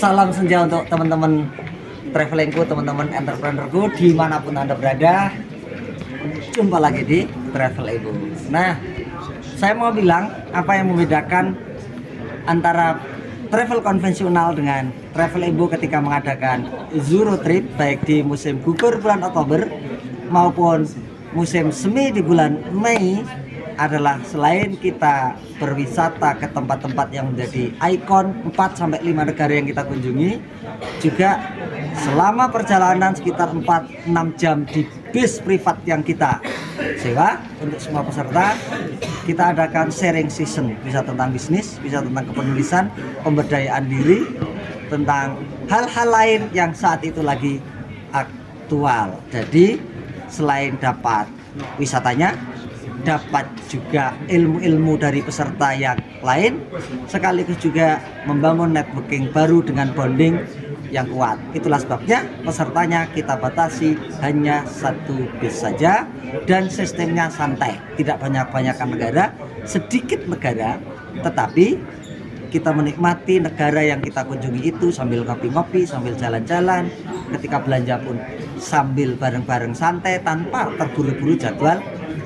Salam senja untuk teman-teman travelingku, teman-teman entrepreneurku dimanapun Anda berada. Jumpa lagi di Travel Ibu. Nah, saya mau bilang apa yang membedakan antara travel konvensional dengan Travel Ibu ketika mengadakan Zuro Trip baik di musim gugur bulan Oktober maupun musim semi di bulan Mei adalah selain kita berwisata ke tempat-tempat yang menjadi ikon 4-5 negara yang kita kunjungi, juga selama perjalanan sekitar 4-6 jam di bis privat yang kita sewa untuk semua peserta, kita adakan sharing session, bisa tentang bisnis, bisa tentang kepenulisan, pemberdayaan diri, tentang hal-hal lain yang saat itu lagi aktual. Jadi selain dapat wisatanya, dapat juga ilmu-ilmu dari peserta yang lain, sekaligus juga membangun networking baru dengan bonding yang kuat. Itulah sebabnya pesertanya kita batasi hanya 1 bis saja dan sistemnya santai, tidak banyak-banyakan negara, sedikit negara, tetapi kita menikmati negara yang kita kunjungi itu sambil ngopi-ngopi, sambil jalan-jalan, ketika belanja pun sambil bareng-bareng santai tanpa terburu-buru jadwal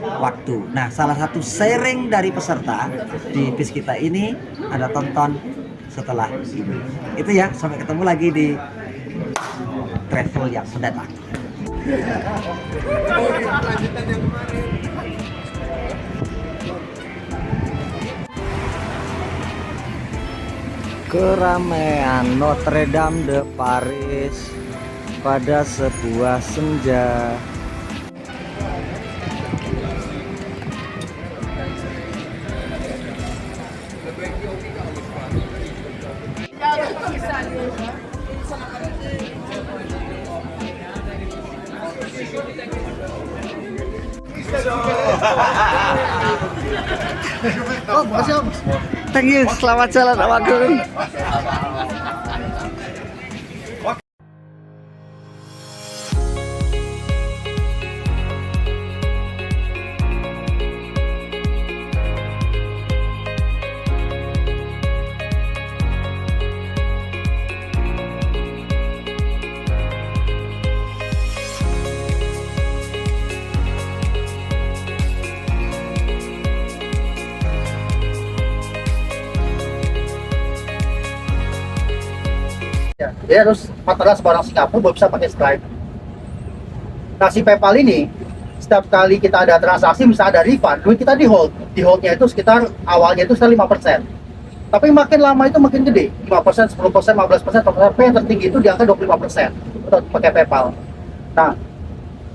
waktu. Nah, salah satu sharing dari peserta di bis kita ini ada tonton setelah ini. Itu ya, sampai ketemu lagi di travel yang mendatang. Keramaian Notre Dame de Paris pada sebuah senja. Oh, makasih Om. Thank you, selamat jalan Om Agung. Dia harus adalah sebarang Singapura baru bisa pakai Stripe. Nah, si PayPal ini setiap kali kita ada transaksi, misalnya ada refund, duit kita di hold. Di holdnya itu sekitar awalnya itu sekitar 5%. Tapi makin lama itu makin gede, 5%, 10%, 15%, sampai yang tertinggi itu di angka 25% untuk pakai PayPal. Nah,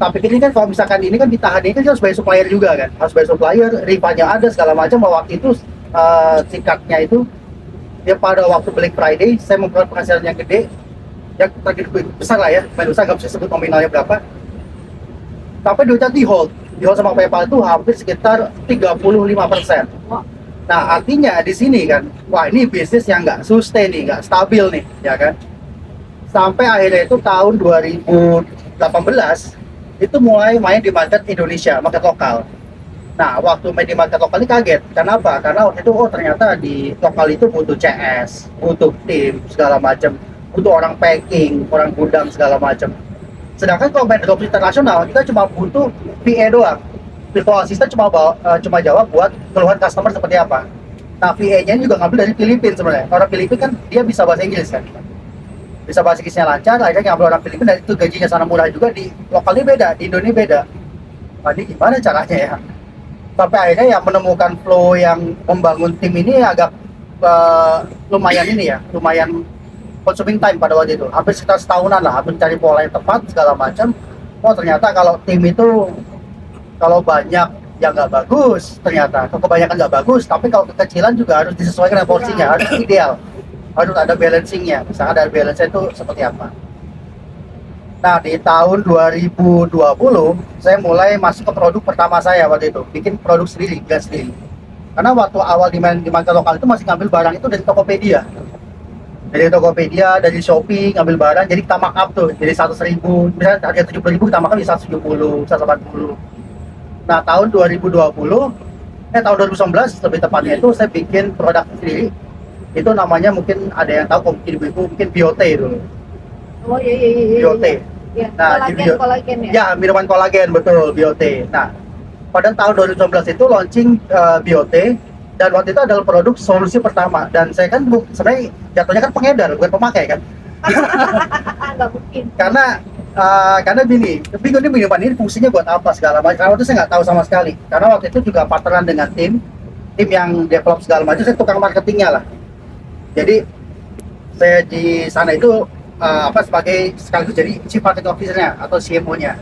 tapi ini kan kalau misalkan ini kan ditahan, ini kan harus bayar supplier juga kan, harus bayar supplier, refundnya ada segala macam. Waktu itu singkatnya itu ya pada waktu Black Friday saya memperoleh penghasilan yang gede, yang target besar lah ya, main besar, nggak bisa sebut nominalnya berapa, tapi duitnya di hold sama PayPal itu hampir sekitar 35%. Nah, artinya di sini kan, wah ini bisnis yang nggak sustain nih, nggak stabil nih, ya kan. Sampai akhirnya itu tahun 2018 itu mulai main di market Indonesia, market lokal. Nah, waktu main di market lokal ini kaget. Kenapa? Karena waktu itu ternyata di lokal itu butuh CS, butuh tim segala macam, butuh orang packing, orang gudang segala macam. Sedangkan kalau main dropship internasional, kita cuma butuh VA doang. Virtual assistant cuma jawab buat keluhan customer seperti apa. Nah, VA-nya juga ngambil dari Filipina sebenarnya. Orang Filipina kan dia bisa bahasa Inggris kan. Bisa bahasa Inggrisnya lancar, akhirnya ngambil orang Filipina, dan itu gajinya sana murah juga. Di lokalnya beda, di Indonesia beda. Nah, ini gimana caranya ya? Sampai akhirnya yang menemukan flow yang membangun tim ini agak lumayan ini ya, lumayan consuming time pada waktu itu, hampir sekitar setahunan lah, hampir cari pola yang tepat segala macam. Oh, ternyata kalau tim itu kalau banyak ya nggak bagus, ternyata kalau kebanyakan nggak bagus, tapi kalau kekecilan juga harus disesuaikan dengan porsinya, harus ideal, harus ada balancingnya, misalnya ada balance itu seperti apa. Nah, di tahun 2020 saya mulai masuk ke produk pertama saya waktu itu, bikin produk sendiri, gas sendiri. Karena waktu awal di market lokal itu masih ngambil barang itu dari Tokopedia. Dari Shopee ngambil barang, jadi kita mark up tuh, jadi 100.000, misalnya harga 70.000 kita makan di 170, 180. Nah, tahun 2019 lebih tepatnya itu saya bikin produk sendiri Itu namanya mungkin ada yang tahu, mungkin ibu mungkin Biote dulu. Oh iya. Biote. Ya, Nah, di kolagen ya. Ya, minuman kolagen betul, Biote. Nah, pada tahun 2019 itu launching Biote, dan waktu itu adalah produk solusi pertama, dan saya kan sebenarnya jatuhnya kan pengedar bukan pemakai kan, Nggak mungkin. karena gini, tapi ini minuman ini fungsinya buat apa segala macam, karena waktu itu saya nggak tahu sama sekali, karena waktu itu juga partneran dengan tim yang develop segala macam, saya tukang marketingnya lah. Jadi saya di sana itu sebagai sekaligus jadi chief marketing officer-nya atau CMO-nya.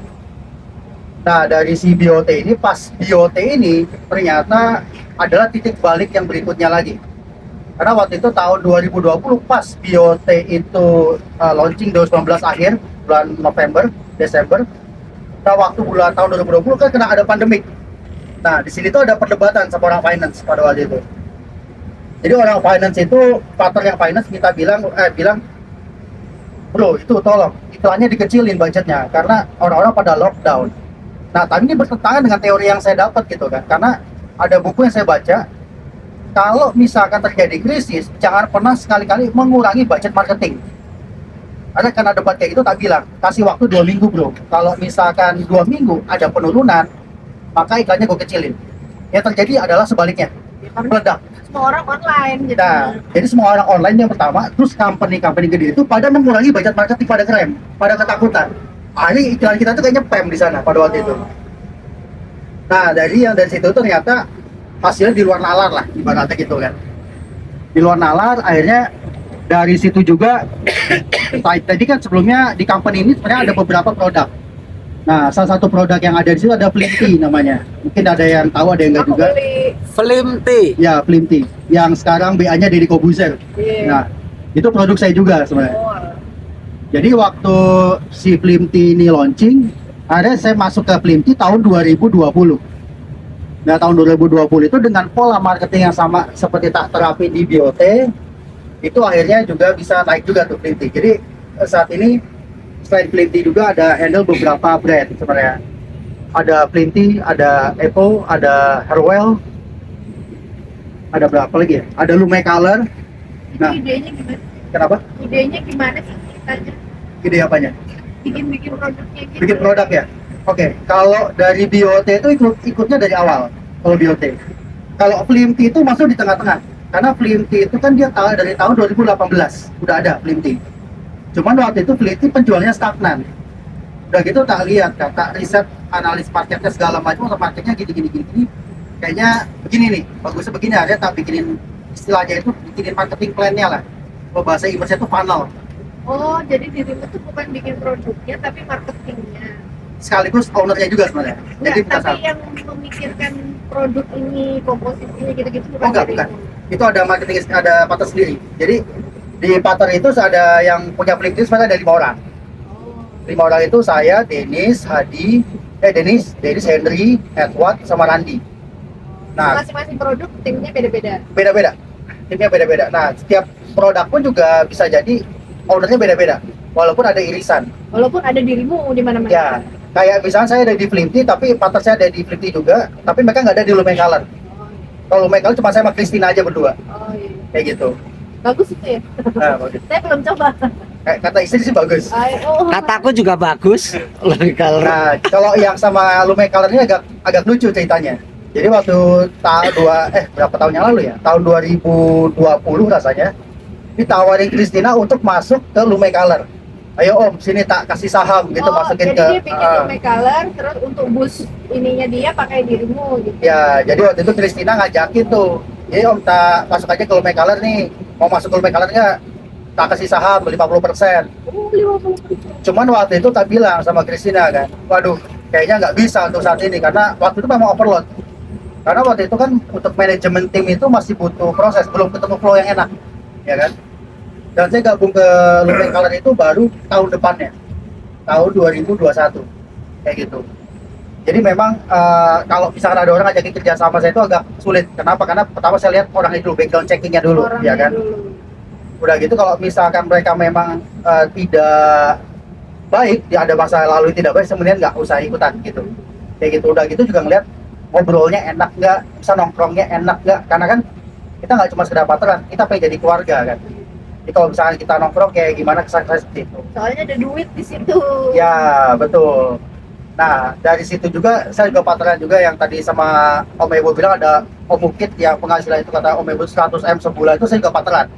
Nah, dari si Biote ini, pas Biote ini ternyata adalah titik balik yang berikutnya lagi. Karena waktu itu tahun 2020 pas Biote itu launching 2019 akhir, bulan November, Desember. Nah, waktu bulan tahun 2020 kan kena ada pandemik. Nah, di sini tuh ada perdebatan sama orang finance pada waktu itu. Jadi orang finance itu, partner yang finance kita bilang, bro, itu tolong iklannya dikecilin budgetnya karena orang-orang pada lockdown. Nah, tapi ini bertentangan dengan teori yang saya dapat gitu kan, karena ada buku yang saya baca, kalau misalkan terjadi krisis, jangan pernah sekali-kali mengurangi budget marketing. Karena debat kayak gitu tak bilang, kasih waktu 2 minggu bro. Kalau misalkan 2 minggu ada penurunan, maka iklannya gue kecilin. Yang terjadi adalah sebaliknya, meledak. Semua orang online gitu. Nah, jadi semua orang online yang pertama, terus company gede itu pada mengurangi budget marketing, pada krem, pada ketakutan. Ini iklan kita tuh kayaknya PEM di sana pada waktu itu. Nah, dari situ ternyata hasilnya di luar nalar lah, ibaratnya gitu kan. Di luar nalar, akhirnya dari situ juga, tadi kan sebelumnya di company ini sebenarnya ada beberapa produk. Nah, salah satu produk yang ada di situ ada Flimty namanya. Mungkin ada yang tahu, ada yang enggak juga. Flimty. Ya, Flimty. Yang sekarang BA-nya Deddy Kobuzer. Nah, itu produk saya juga sebenarnya. Jadi waktu si Flimty ini launching, akhirnya saya masuk ke Flimty tahun 2020. Nah, tahun 2020 itu dengan pola marketing yang sama seperti tak terapi di Biote, itu akhirnya juga bisa naik juga tuh Flimty. Jadi saat ini selain Flimty juga ada handle beberapa brand sebenarnya. Ada Flimty, ada Apple, ada Hairwell, ada berapa lagi ya? Ada Lume Color. Nah, Idenya gimana? kenapa? Idenya gimana sih ceritanya? Ide apanya? Bikin produknya gitu. Bikin produk ya? Oke, kalau dari Biote itu ikutnya dari awal. Kalau Biote, kalau Flimty itu masuk di tengah-tengah. Karena Flimty itu kan dia dari tahun 2018 udah ada Flimty. Cuman waktu itu Flimty penjualnya stagnan. Udah gitu tak lihat, tak riset, analis marketnya segala macam, untuk marketnya gini. Kayaknya begini nih, bagusnya begini, ada tak bikinin istilahnya itu, bikinin marketing plan-nya lah. Kalau bahasa Inggrisnya itu funnel. Oh, jadi dirimu tuh bukan bikin produknya tapi marketingnya. Sekaligus ownernya juga sebenarnya. Jadi Enggak, tapi yang memikirkan produk ini, komposisinya gitu-gitu bukan Oh, enggak. Itu ada marketing, ada partner sendiri. Jadi di partner itu ada yang punya Flimty sebenarnya ada 5 orang. Oh. 5 orang itu saya, Denis, Henry, Edward, sama Randy. Nah, Masing-masing produk timnya beda-beda. beda-beda. Timnya beda-beda. Nah, setiap produk pun juga bisa jadi ownernya beda-beda. Walaupun ada irisan. Walaupun ada dirimu di mana-mana. Ya, kayak misalnya saya ada di Flimty, tapi partner saya ada di Flimty juga, tapi mereka nggak ada di Lume Color. Kalau Lume Color cuma saya sama Christina aja berdua. Oh iya. Kayak gitu. Bagus itu ya. Nah, bagus. Saya belum coba. Kata istri sih bagus. Oh. Kataku juga bagus. Kalau Nah, kalau yang sama Lume Color ini agak lucu ceritanya. Jadi waktu berapa tahun yang lalu ya? Tahun 2020 rasanya ditawarin Christina untuk masuk ke Lume Color. Ayo Om, sini tak kasih saham gitu, masukin jadi ke dia bikin Lume Color, terus untuk boost ininya dia pakai dirimu gitu. ya, jadi waktu itu Christina ngajakin tuh, jadi Om tak masuk aja ke Lume Color nih, mau masuk ke Lume Color nggak? Tak kasih saham 50%. Oh, 50%. Cuman waktu itu tak bilang sama Christina kan, waduh kayaknya nggak bisa untuk saat ini, karena waktu itu memang overload. Karena waktu itu kan untuk manajemen tim itu masih butuh proses, belum ketemu flow yang enak, ya kan? Dan saya gabung ke Lume Color itu baru tahun depannya, tahun 2021, kayak gitu. Jadi memang kalau misalkan ada orang ngajakin kerja sama saya itu agak sulit. Kenapa? Karena pertama saya lihat orangnya dulu, background checkingnya dulu, ya kan? Udah gitu kalau misalkan mereka memang tidak baik, ya ada masa lalu tidak baik, kemudian nggak usah ikutan gitu. Kayak gitu. Udah gitu juga ngeliat ngobrolnya enak nggak, bisa nongkrongnya enak nggak, karena kan kita nggak cuma sekedar partneran, kita pengen jadi keluarga kan. Jadi kalau misalnya kita nongkrong kayak gimana kesan-kesan seperti itu. Soalnya ada duit di situ. Ya, betul. Nah, dari situ juga saya juga partneran juga yang tadi sama Om Ebo bilang ada Om Mukit yang penghasilan itu kata Om Ebo 100M sebulan, itu saya juga partneran.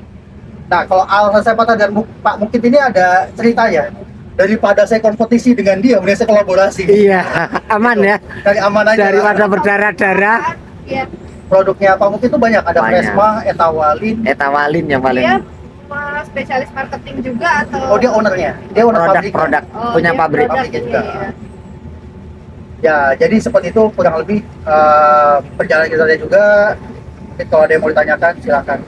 Nah, kalau alasan saya partneran dengan Pak Mukit ini ada ceritanya. Daripada saya kompetisi dengan dia, mending saya kolaborasi. Iya, aman ya. Dari aman aja. Daripada berdarah-darah, Iya. Produknya Pak Mukit itu banyak, ada Banyak. Fresma, Etawalin. etawalin yang paling Dia spesialis marketing juga atau Oh, dia ownernya. Dia owner pabrik. produk Oh, punya dia pabrik. produk Pabriknya ini juga. ya. Ya, jadi seperti itu kurang lebih perjalanan kita juga. Mungkin kalau ada yang mau ditanyakan, silakan.